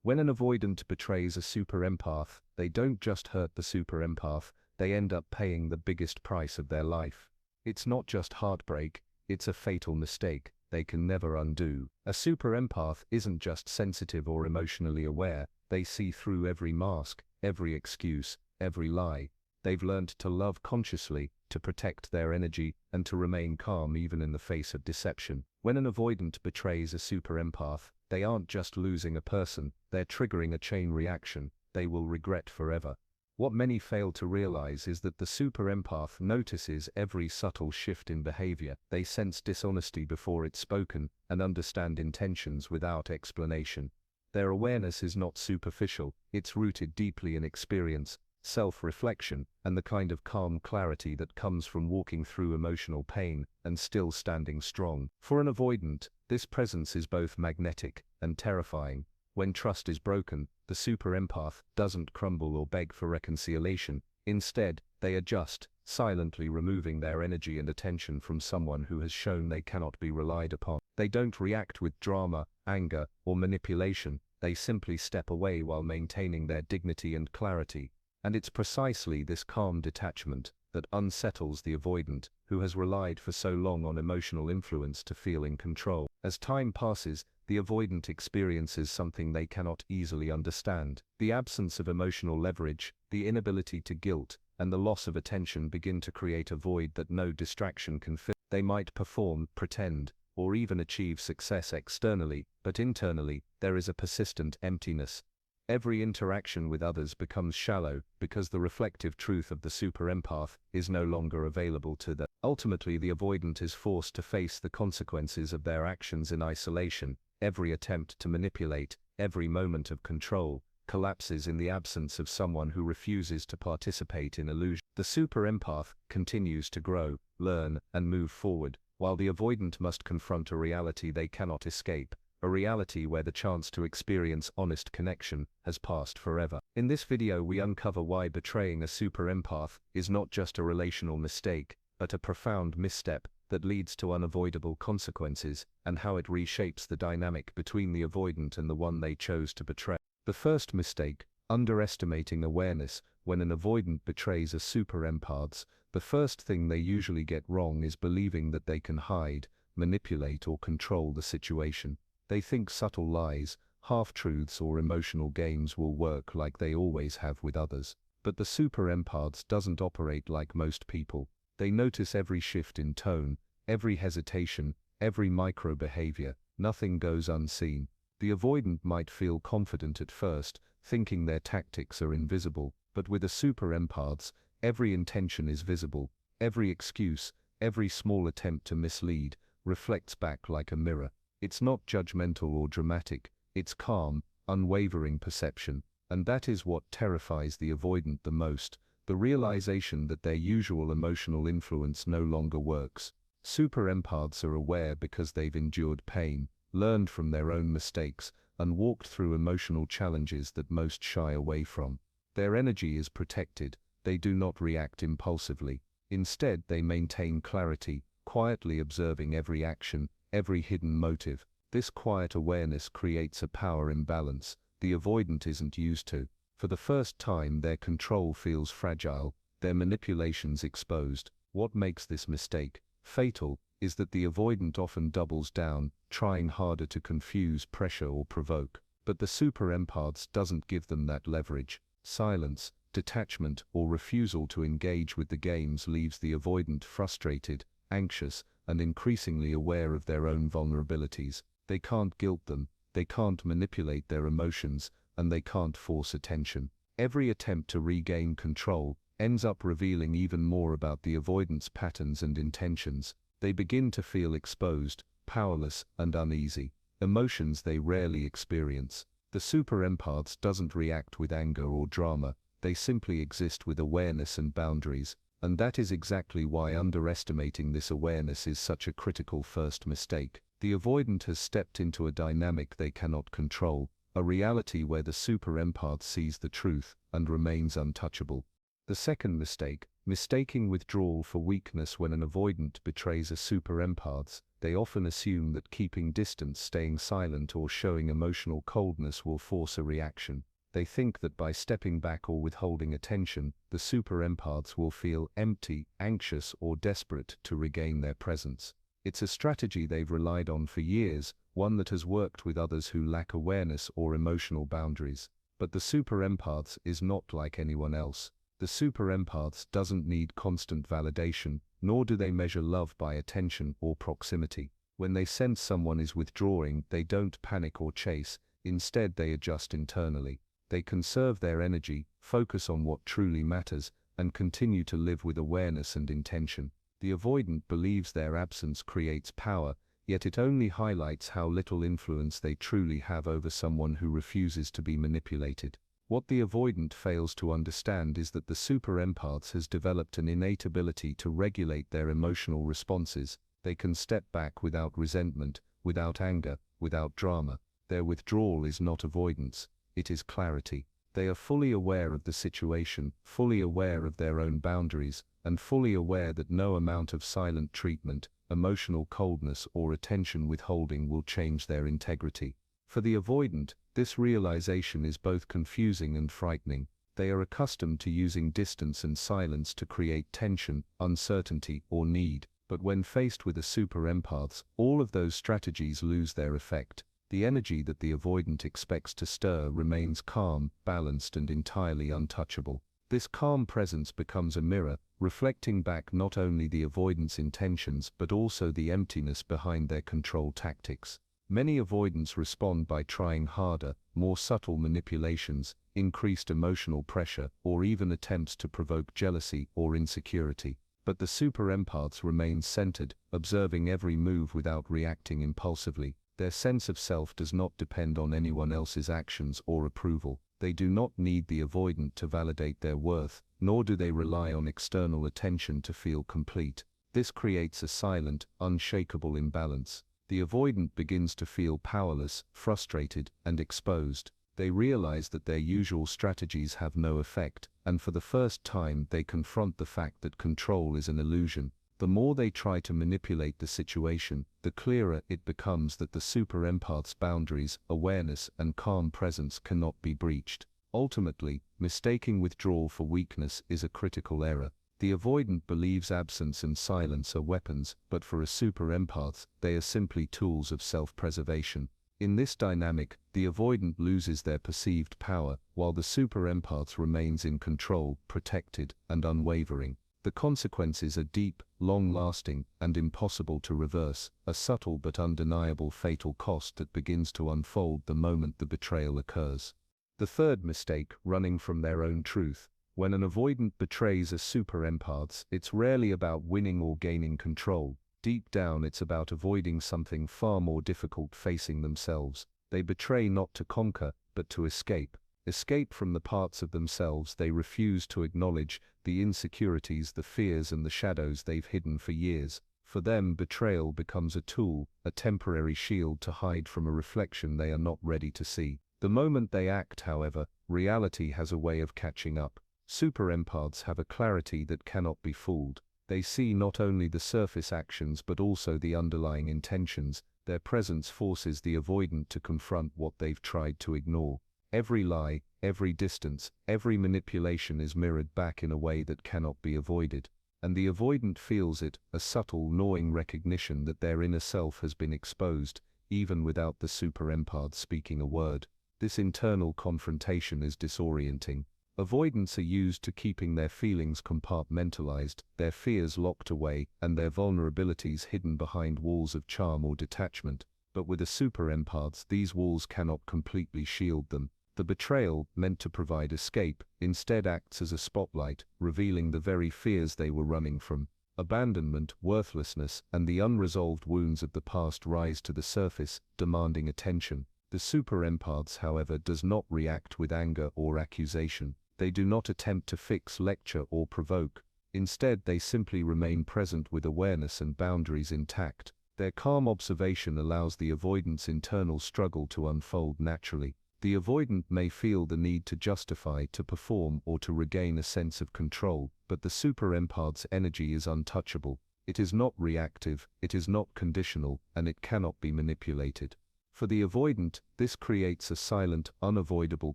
When an avoidant betrays a super empath, they don't just hurt the super empath, they end up paying the biggest price of their life. It's not just heartbreak, it's a fatal mistake they can never undo. A super empath isn't just sensitive or emotionally aware, they see through every mask, every excuse, every lie. They've learned to love consciously, to protect their energy, and to remain calm even in the face of deception. When an avoidant betrays a super empath, they aren't just losing a person, they're triggering a chain reaction they will regret forever. What many fail to realize is that the super empath notices every subtle shift in behavior. They sense dishonesty before it's spoken and understand intentions without explanation. Their awareness is not superficial, it's rooted deeply in experience, self-reflection, and the kind of calm clarity that comes from walking through emotional pain and still standing strong. For an avoidant, this presence is both magnetic and terrifying. When trust is broken, the super empath doesn't crumble or beg for reconciliation. Instead, they adjust, silently removing their energy and attention from someone who has shown they cannot be relied upon. They don't react with drama, anger, or manipulation. They simply step away while maintaining their dignity and clarity. And it's precisely this calm detachment that unsettles the avoidant, who has relied for so long on emotional influence to feel in control. As time passes, the avoidant experiences something they cannot easily understand. The absence of emotional leverage, the inability to guilt, and the loss of attention begin to create a void that no distraction can fill. They might perform, pretend, or even achieve success externally, but internally, there is a persistent emptiness. Every interaction with others becomes shallow because the reflective truth of the super empath is no longer available to them. Ultimately, the avoidant is forced to face the consequences of their actions in isolation. Every attempt to manipulate, every moment of control, collapses in the absence of someone who refuses to participate in illusion. The super empath continues to grow, learn, and move forward, while the avoidant must confront a reality they cannot escape. A reality where the chance to experience honest connection has passed forever. In this video we uncover why betraying a super empath is not just a relational mistake, but a profound misstep that leads to unavoidable consequences, and how it reshapes the dynamic between the avoidant and the one they chose to betray. The first mistake, underestimating awareness. When an avoidant betrays a super empath, the first thing they usually get wrong is believing that they can hide, manipulate, or control the situation. They think subtle lies, half-truths, or emotional games will work like they always have with others. But the super empaths doesn't operate like most people. They notice every shift in tone, every hesitation, every micro-behavior. Nothing goes unseen. The avoidant might feel confident at first, thinking their tactics are invisible, but with a super empaths, every intention is visible. Every excuse, every small attempt to mislead, reflects back like a mirror. It's not judgmental or dramatic, it's calm, unwavering perception, and that is what terrifies the avoidant the most, the realization that their usual emotional influence no longer works. Super empaths are aware because they've endured pain, learned from their own mistakes, and walked through emotional challenges that most shy away from. Their energy is protected, they do not react impulsively. Instead, they maintain clarity, quietly observing every action, every hidden motive. This quiet awareness creates a power imbalance the avoidant isn't used to. For the first time, their control feels fragile, their manipulations exposed. What makes this mistake fatal is that the avoidant often doubles down, trying harder to confuse, pressure, or provoke. But the super empaths doesn't give them that leverage. Silence, detachment, or refusal to engage with the games leaves the avoidant frustrated, anxious, and increasingly aware of their own vulnerabilities. They can't guilt them, they can't manipulate their emotions, and they can't force attention. Every attempt to regain control ends up revealing even more about the avoidant's patterns and intentions. They begin to feel exposed, powerless, and uneasy, emotions they rarely experience. The super empaths doesn't react with anger or drama, they simply exist with awareness and boundaries. And that is exactly why underestimating this awareness is such a critical first mistake. The avoidant has stepped into a dynamic they cannot control, a reality where the super empath sees the truth and remains untouchable. The second mistake, mistaking withdrawal for weakness. When an avoidant betrays a super empath, They often assume that keeping distance, staying silent, or showing emotional coldness will force a reaction. They think that by stepping back or withholding attention, the super empaths will feel empty, anxious, or desperate to regain their presence. It's a strategy they've relied on for years, one that has worked with others who lack awareness or emotional boundaries. But the super empaths is not like anyone else. The super empaths doesn't need constant validation, nor do they measure love by attention or proximity. When they sense someone is withdrawing, they don't panic or chase. Instead, they adjust internally. They conserve their energy, focus on what truly matters, and continue to live with awareness and intention. The avoidant believes their absence creates power, yet it only highlights how little influence they truly have over someone who refuses to be manipulated. What the avoidant fails to understand is that the super empaths has developed an innate ability to regulate their emotional responses. They can step back without resentment, without anger, without drama. Their withdrawal is not avoidance. It is clarity. They are fully aware of the situation, fully aware of their own boundaries, and fully aware that no amount of silent treatment, emotional coldness, or attention withholding will change their integrity. For the avoidant, this realization is both confusing and frightening. They are accustomed to using distance and silence to create tension, uncertainty, or need. But when faced with a super empaths, all of those strategies lose their effect. The energy that the avoidant expects to stir remains calm, balanced, and entirely untouchable. This calm presence becomes a mirror, reflecting back not only the avoidant's intentions but also the emptiness behind their control tactics. Many avoidants respond by trying harder, more subtle manipulations, increased emotional pressure, or even attempts to provoke jealousy or insecurity. But the super empaths remain centered, observing every move without reacting impulsively. Their sense of self does not depend on anyone else's actions or approval. They do not need the avoidant to validate their worth, nor do they rely on external attention to feel complete. This creates a silent, unshakable imbalance. The avoidant begins to feel powerless, frustrated, and exposed. They realize that their usual strategies have no effect, and for the first time they confront the fact that control is an illusion. The more they try to manipulate the situation, the clearer it becomes that the super empath's boundaries, awareness, and calm presence cannot be breached. Ultimately, mistaking withdrawal for weakness is a critical error. The avoidant believes absence and silence are weapons, but for a super empath, they are simply tools of self-preservation. In this dynamic, the avoidant loses their perceived power, while the super empath remains in control, protected, and unwavering. The consequences are deep, long-lasting, and impossible to reverse, a subtle but undeniable fatal cost that begins to unfold the moment the betrayal occurs. The third mistake, running from their own truth. When an avoidant betrays a super empath, it's rarely about winning or gaining control. Deep down, it's about avoiding something far more difficult, facing themselves. They betray not to conquer, but to escape. Escape from the parts of themselves they refuse to acknowledge, the insecurities, the fears, and the shadows they've hidden for years. For them, betrayal becomes a tool, a temporary shield to hide from a reflection they are not ready to see. The moment they act, however, reality has a way of catching up. Super empaths have a clarity that cannot be fooled. They see not only the surface actions but also the underlying intentions. Their presence forces the avoidant to confront what they've tried to ignore. Every lie, every distance, every manipulation is mirrored back in a way that cannot be avoided. And the avoidant feels it, a subtle, gnawing recognition that their inner self has been exposed, even without the super empath speaking a word. This internal confrontation is disorienting. Avoidants are used to keeping their feelings compartmentalized, their fears locked away, and their vulnerabilities hidden behind walls of charm or detachment. But with a super empath, these walls cannot completely shield them. The betrayal, meant to provide escape, instead acts as a spotlight, revealing the very fears they were running from. Abandonment, worthlessness, and the unresolved wounds of the past rise to the surface, demanding attention. The super empaths, however, does not react with anger or accusation. They do not attempt to fix, lecture, or provoke. Instead, they simply remain present with awareness and boundaries intact. Their calm observation allows the avoidant's internal struggle to unfold naturally. The avoidant may feel the need to justify, to perform, or to regain a sense of control, but the super empath's energy is untouchable. It is not reactive, it is not conditional, and it cannot be manipulated. For the avoidant, this creates a silent, unavoidable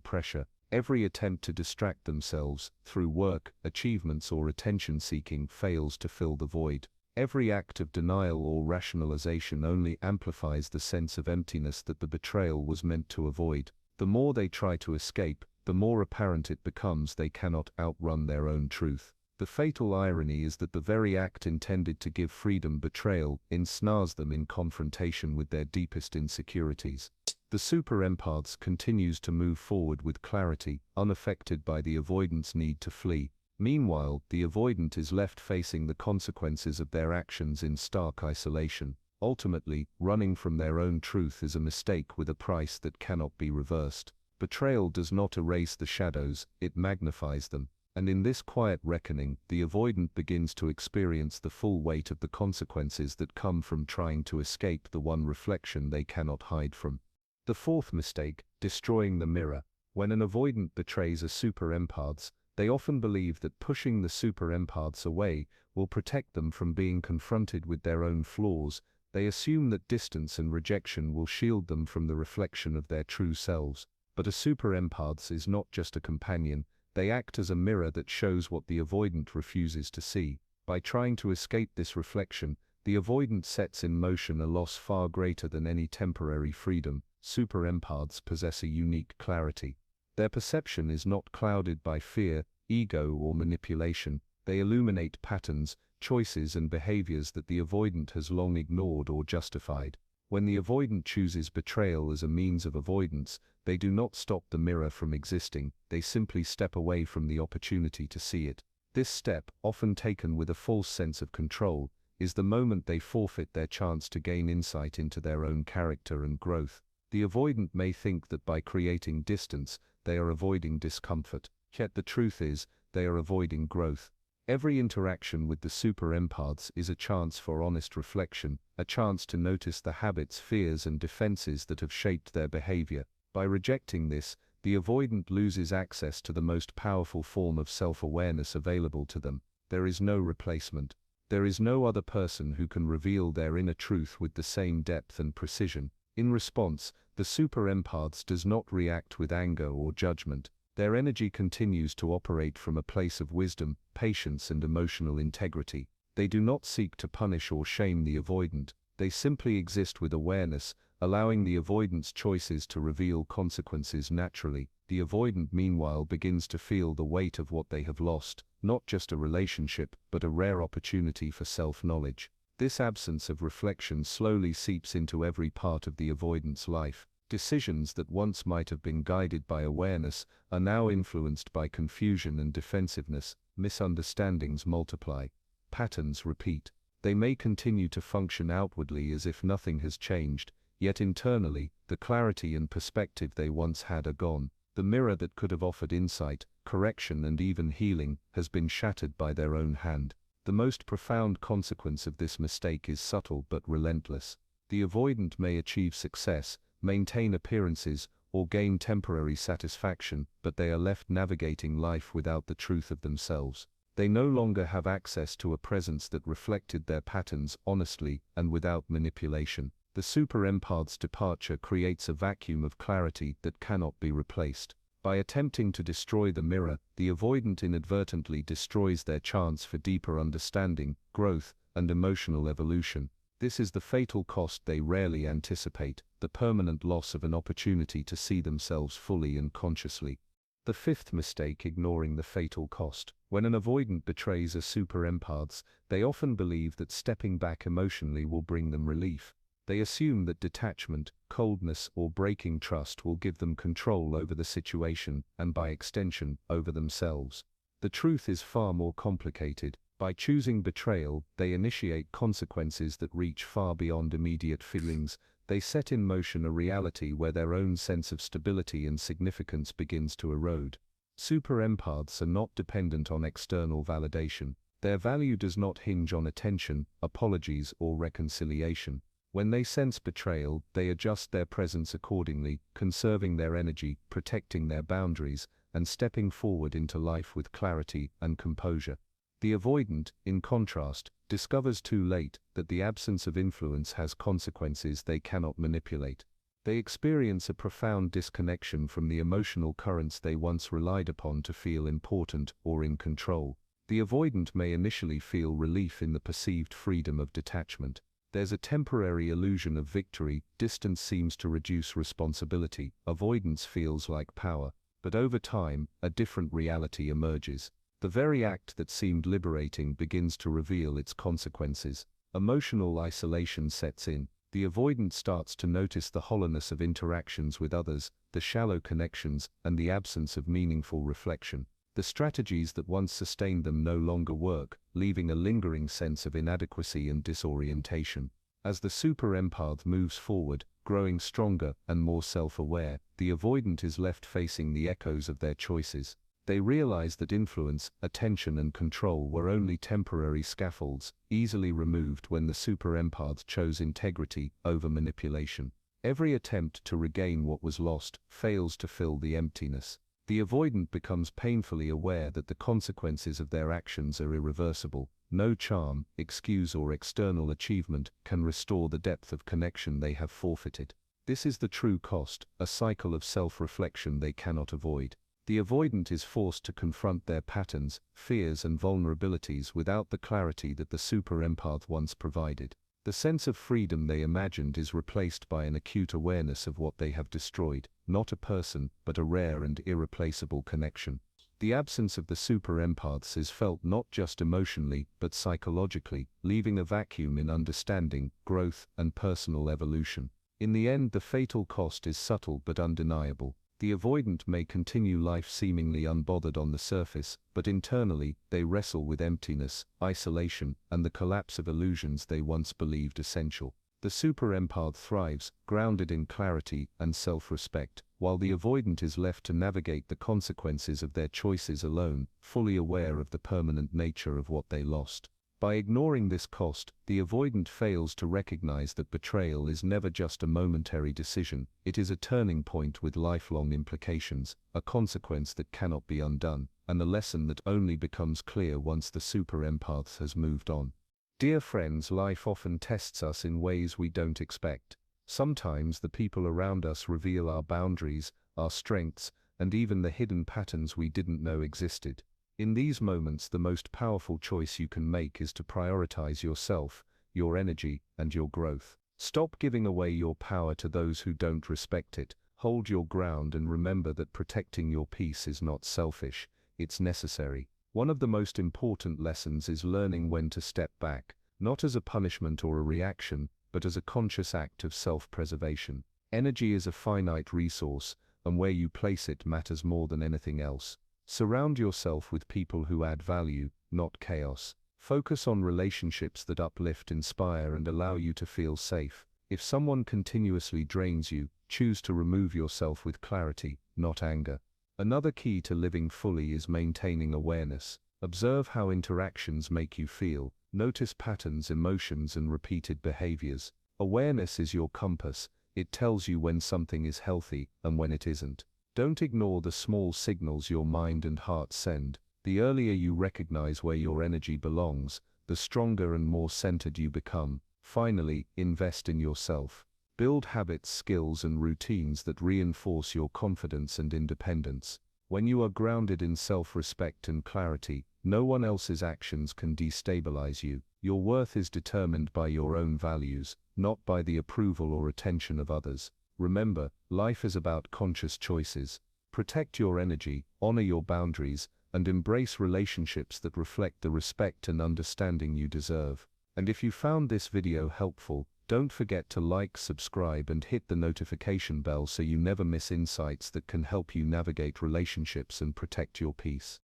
pressure. Every attempt to distract themselves, through work, achievements or attention-seeking, fails to fill the void. Every act of denial or rationalization only amplifies the sense of emptiness that the betrayal was meant to avoid. The more they try to escape, the more apparent it becomes they cannot outrun their own truth. The fatal irony is that the very act intended to give freedom, betrayal, ensnares them in confrontation with their deepest insecurities. The super empaths continues to move forward with clarity, unaffected by the avoidant's need to flee. Meanwhile, the avoidant is left facing the consequences of their actions in stark isolation. Ultimately, running from their own truth is a mistake with a price that cannot be reversed. Betrayal does not erase the shadows, it magnifies them. And in this quiet reckoning, the avoidant begins to experience the full weight of the consequences that come from trying to escape the one reflection they cannot hide from. The fourth mistake, destroying the mirror. When an avoidant betrays a super empaths, they often believe that pushing the super empaths away will protect them from being confronted with their own flaws. They assume that distance and rejection will shield them from the reflection of their true selves. But a super empaths is not just a companion, they act as a mirror that shows what the avoidant refuses to see. By trying to escape this reflection, the avoidant sets in motion a loss far greater than any temporary freedom. Super empaths possess a unique clarity. Their perception is not clouded by fear, ego, or manipulation. They illuminate patterns, choices, and behaviors that the avoidant has long ignored or justified. When the avoidant chooses betrayal as a means of avoidance, they do not stop the mirror from existing, they simply step away from the opportunity to see it. This step, often taken with a false sense of control, is the moment they forfeit their chance to gain insight into their own character and growth. The avoidant may think that by creating distance, they are avoiding discomfort, yet the truth is, they are avoiding growth. Every interaction with the super empaths is a chance for honest reflection, a chance to notice the habits, fears, and defenses that have shaped their behavior. By rejecting this, the avoidant loses access to the most powerful form of self-awareness available to them. There is no replacement. There is no other person who can reveal their inner truth with the same depth and precision. In response, the super empaths does not react with anger or judgment. Their energy continues to operate from a place of wisdom, patience, and emotional integrity. They do not seek to punish or shame the avoidant. They simply exist with awareness, allowing the avoidant's choices to reveal consequences naturally. The avoidant, meanwhile, begins to feel the weight of what they have lost, not just a relationship, but a rare opportunity for self-knowledge. This absence of reflection slowly seeps into every part of the avoidant's life. Decisions that once might have been guided by awareness are now influenced by confusion and defensiveness. Misunderstandings multiply. Patterns repeat. They may continue to function outwardly as if nothing has changed, yet internally, the clarity and perspective they once had are gone. The mirror that could have offered insight, correction, and even healing has been shattered by their own hand. The most profound consequence of this mistake is subtle but relentless. The avoidant may achieve success, maintain appearances, or gain temporary satisfaction, but they are left navigating life without the truth of themselves. They no longer have access to a presence that reflected their patterns honestly and without manipulation. The super empath's departure creates a vacuum of clarity that cannot be replaced. By attempting to destroy the mirror, the avoidant inadvertently destroys their chance for deeper understanding, growth, and emotional evolution. This is the fatal cost they rarely anticipate, the permanent loss of an opportunity to see themselves fully and consciously. The fifth mistake, ignoring the fatal cost. When an avoidant betrays a super empaths, they often believe that stepping back emotionally will bring them relief. They assume that detachment, coldness, or breaking trust will give them control over the situation, and by extension, over themselves. The truth is far more complicated. By choosing betrayal, they initiate consequences that reach far beyond immediate feelings. They set in motion a reality where their own sense of stability and significance begins to erode. Super empaths are not dependent on external validation. Their value does not hinge on attention, apologies, or reconciliation. When they sense betrayal, they adjust their presence accordingly, conserving their energy, protecting their boundaries, and stepping forward into life with clarity and composure. The avoidant, in contrast, discovers too late that the absence of influence has consequences they cannot manipulate. They experience a profound disconnection from the emotional currents they once relied upon to feel important or in control. The avoidant may initially feel relief in the perceived freedom of detachment. There's a temporary illusion of victory, distance seems to reduce responsibility, avoidance feels like power. But over time, a different reality emerges. The very act that seemed liberating begins to reveal its consequences. Emotional isolation sets in. The avoidant starts to notice the hollowness of interactions with others, the shallow connections, and the absence of meaningful reflection. The strategies that once sustained them no longer work, leaving a lingering sense of inadequacy and disorientation. As the super empath moves forward, growing stronger and more self-aware, the avoidant is left facing the echoes of their choices. They realize that influence, attention and control were only temporary scaffolds, easily removed when the super empath chose integrity over manipulation. Every attempt to regain what was lost fails to fill the emptiness. The avoidant becomes painfully aware that the consequences of their actions are irreversible. No charm, excuse or external achievement can restore the depth of connection they have forfeited. This is the true cost, a cycle of self-reflection they cannot avoid. The avoidant is forced to confront their patterns, fears and vulnerabilities without the clarity that the super empath once provided. The sense of freedom they imagined is replaced by an acute awareness of what they have destroyed, not a person, but a rare and irreplaceable connection. The absence of the super empaths is felt not just emotionally, but psychologically, leaving a vacuum in understanding, growth, and personal evolution. In the end, the fatal cost is subtle but undeniable. The avoidant may continue life seemingly unbothered on the surface, but internally, they wrestle with emptiness, isolation, and the collapse of illusions they once believed essential. The super empath thrives, grounded in clarity and self-respect, while the avoidant is left to navigate the consequences of their choices alone, fully aware of the permanent nature of what they lost. By ignoring this cost, the avoidant fails to recognize that betrayal is never just a momentary decision, it is a turning point with lifelong implications, a consequence that cannot be undone, and a lesson that only becomes clear once the super empath has moved on. Dear friends, life often tests us in ways we don't expect. Sometimes the people around us reveal our boundaries, our strengths, and even the hidden patterns we didn't know existed. In these moments, the most powerful choice you can make is to prioritize yourself, your energy, and your growth. Stop giving away your power to those who don't respect it. Hold your ground and remember that protecting your peace is not selfish, it's necessary. One of the most important lessons is learning when to step back, not as a punishment or a reaction, but as a conscious act of self-preservation. Energy is a finite resource, and where you place it matters more than anything else. Surround yourself with people who add value, not chaos. Focus on relationships that uplift, inspire, and allow you to feel safe. If someone continuously drains you, choose to remove yourself with clarity, not anger. Another key to living fully is maintaining awareness. Observe how interactions make you feel. Notice patterns, emotions, and repeated behaviors. Awareness is your compass. It tells you when something is healthy and when it isn't. Don't ignore the small signals your mind and heart send. The earlier you recognize where your energy belongs, the stronger and more centered you become. Finally, invest in yourself. Build habits, skills, and routines that reinforce your confidence and independence. When you are grounded in self-respect and clarity, no one else's actions can destabilize you. Your worth is determined by your own values, not by the approval or attention of others. Remember, life is about conscious choices. Protect your energy, honor your boundaries, and embrace relationships that reflect the respect and understanding you deserve. And if you found this video helpful, don't forget to like, subscribe, and hit the notification bell so you never miss insights that can help you navigate relationships and protect your peace.